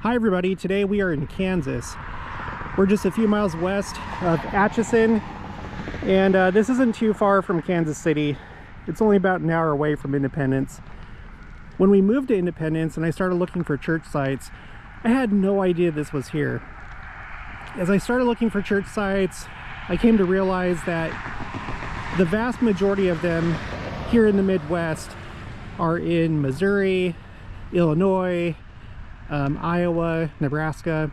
Hi everybody, today we are in Kansas. We're just a few miles west of Atchison, and this isn't too far from Kansas City. It's only about an hour away from Independence. When we moved to Independence and I started looking for church sites, I had no idea this was here. As I started looking for church sites, I came to realize that the vast majority of them here in the Midwest are in Missouri, Illinois, Iowa, Nebraska,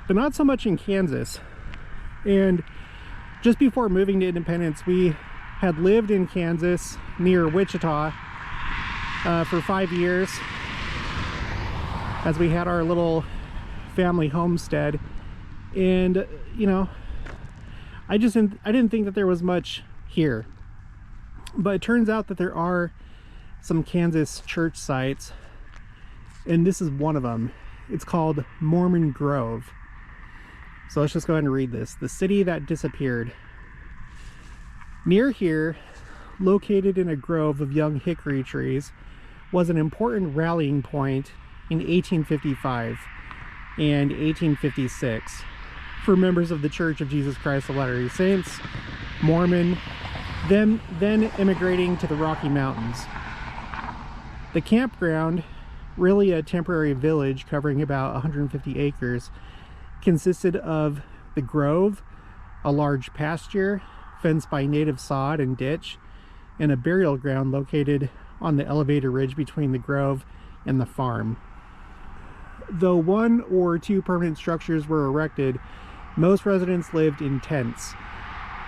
but not so much in Kansas. And just before moving to Independence, we had lived in Kansas near Wichita for 5 years as we had our little family homestead. And you know, I didn't think that there was much here, but it turns out that there are some Kansas church sites, and this is one of them. It's called Mormon Grove. So let's just go ahead and read this. The city that disappeared. Near here, located in a grove of young hickory trees, was an important rallying point in 1855 and 1856 for members of the Church of Jesus Christ of Latter-day Saints, Mormon, then immigrating to the Rocky Mountains. The campground, really a temporary village covering about 150 acres, consisted of the grove, a large pasture fenced by native sod and ditch, and a burial ground located on the elevated ridge between the grove and the farm. Though 1 or 2 permanent structures were erected, most residents lived in tents,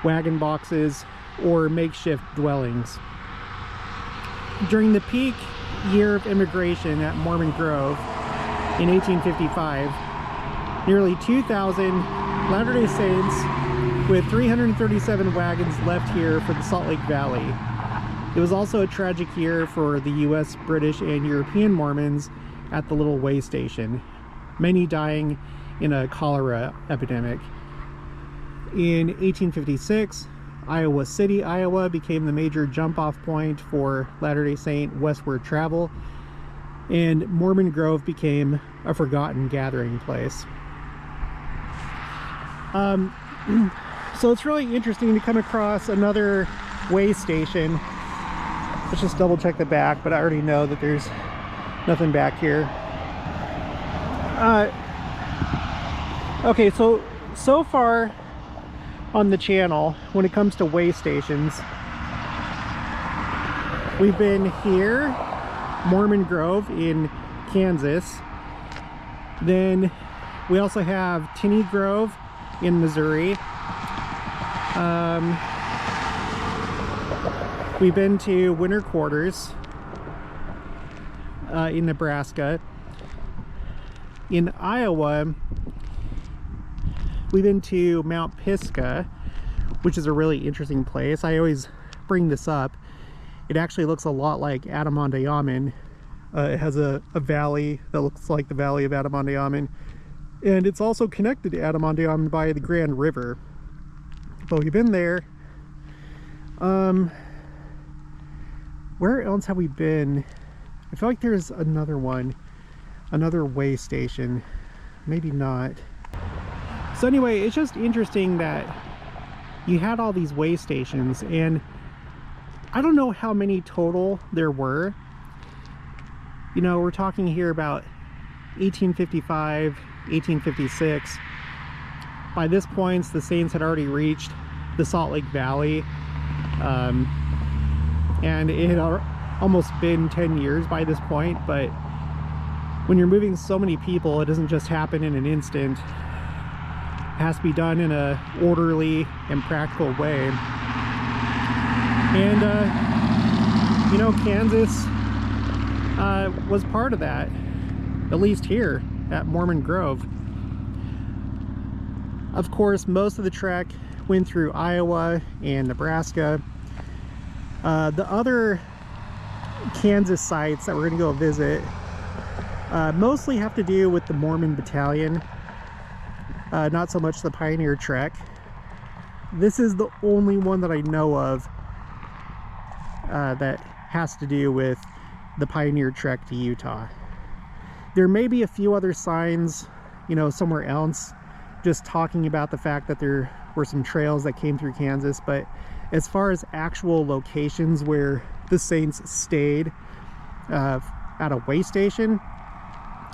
wagon boxes, or makeshift dwellings. During the peak year of immigration at Mormon Grove in 1855, nearly 2,000 Latter-day Saints with 337 wagons left here for the Salt Lake Valley. It was also a tragic year for the US, British, and European Mormons at the little way station, many dying in a cholera epidemic. In 1856, Iowa City, Iowa became the major jump-off point for Latter-day Saint westward travel, and Mormon Grove became a forgotten gathering place. So it's really interesting to come across another way station. Let's just double check the back, but I already know that there's nothing back here. Okay, so far on the channel, when it comes to way stations, we've been here, Mormon Grove in Kansas. Then we also have Tinney Grove in Missouri. We've been to Winter Quarters in Nebraska. In Iowa, we've been to Mount Pisgah, which is a really interesting place. I always bring this up. It actually looks a lot like Adam-ondi-Ahman. It has a valley that looks like the Valley of Adam-ondi-Ahman, and it's also connected to Adam-ondi-Ahman by the Grand River. But we've been there. Where else have we been? I feel like there's another one, another way station. Maybe not. So anyway, it's just interesting that you had all these way stations, and I don't know how many total there were. You know, we're talking here about 1855, 1856. By this point, the Saints had already reached the Salt Lake Valley, and it had almost been 10 years by this point. But when you're moving so many people, it doesn't just happen in an instant. It has to be done in a orderly and practical way. And you know, Kansas was part of that, at least here at Mormon Grove. Of course, most of the trek went through Iowa and Nebraska. The other Kansas sites that we're going to go visit mostly have to do with the Mormon Battalion, not so much the Pioneer Trek. This is the only one that I know of that has to do with the Pioneer Trek to Utah. There may be a few other signs, you know, somewhere else, just talking about the fact that there were some trails that came through Kansas, but as far as actual locations where the Saints stayed at a way station,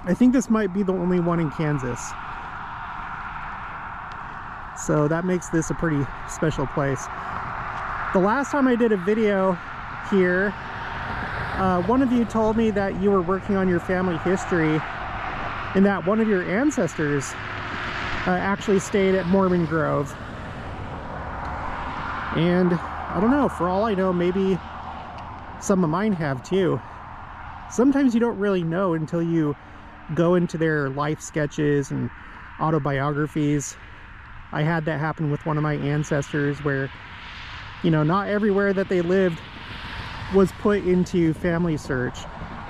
I think this might be the only one in Kansas. So that makes this a pretty special place. The last time I did a video here, one of you told me that you were working on your family history and that one of your ancestors actually stayed at Mormon Grove. And I don't know, for all I know, maybe some of mine have too. Sometimes you don't really know until you go into their life sketches and autobiographies. I had that happen with one of my ancestors where, you know, not everywhere that they lived was put into family search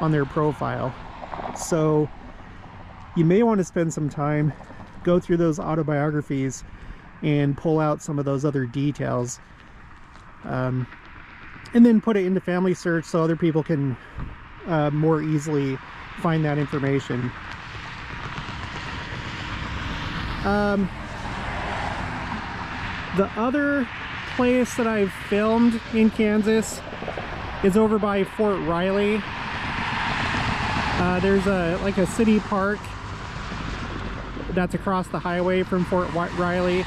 on their profile. So you may want to spend some time, go through those autobiographies and pull out some of those other details, and then put it into family search so other people can more easily find that information. The other place that I've filmed in Kansas is over by Fort Riley. There's like a city park that's across the highway from Fort Riley,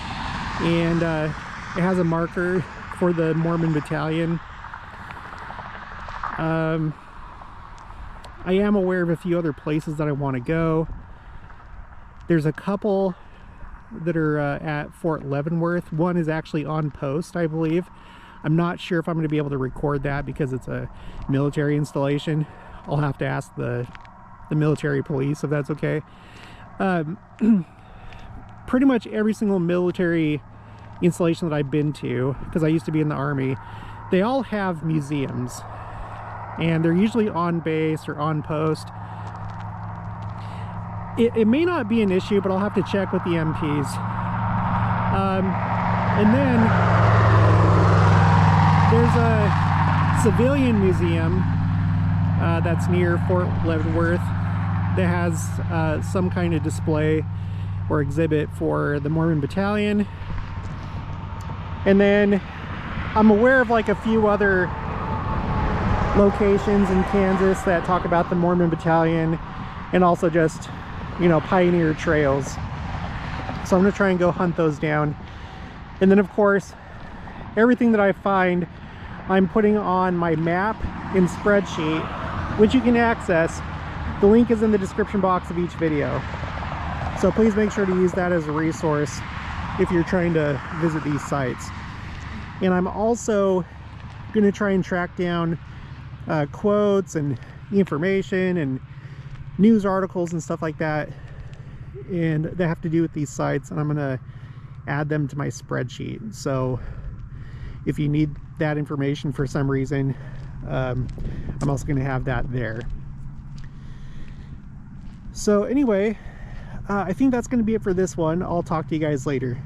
and it has a marker for the Mormon Battalion. I am aware of a few other places that I want to go. There's a couple that are at Fort Leavenworth. One is actually on post, I believe. I'm not sure if I'm going to be able to record that because it's a military installation. I'll have to ask the military police if that's okay. Pretty much every single military installation that I've been to, because I used to be in the Army, they all have museums, and they're usually on base or on post. It may not be an issue, but I'll have to check with the MPs. And then there's a civilian museum that's near Fort Leavenworth that has some kind of display or exhibit for the Mormon Battalion. And then I'm aware of like a few other locations in Kansas that talk about the Mormon Battalion, and also just, you know, pioneer trails. So I'm gonna try and go hunt those down. And then of course, everything that I find, I'm putting on my map and spreadsheet, which you can access. The link is in the description box of each video. So please make sure to use that as a resource if you're trying to visit these sites. And I'm also gonna try and track down quotes and information and news articles and stuff like that, and they have to do with these sites, and I'm gonna add them to my spreadsheet. So if you need that information for some reason, I'm also gonna have that there. So anyway, I think that's gonna be it for this one. I'll talk to you guys later.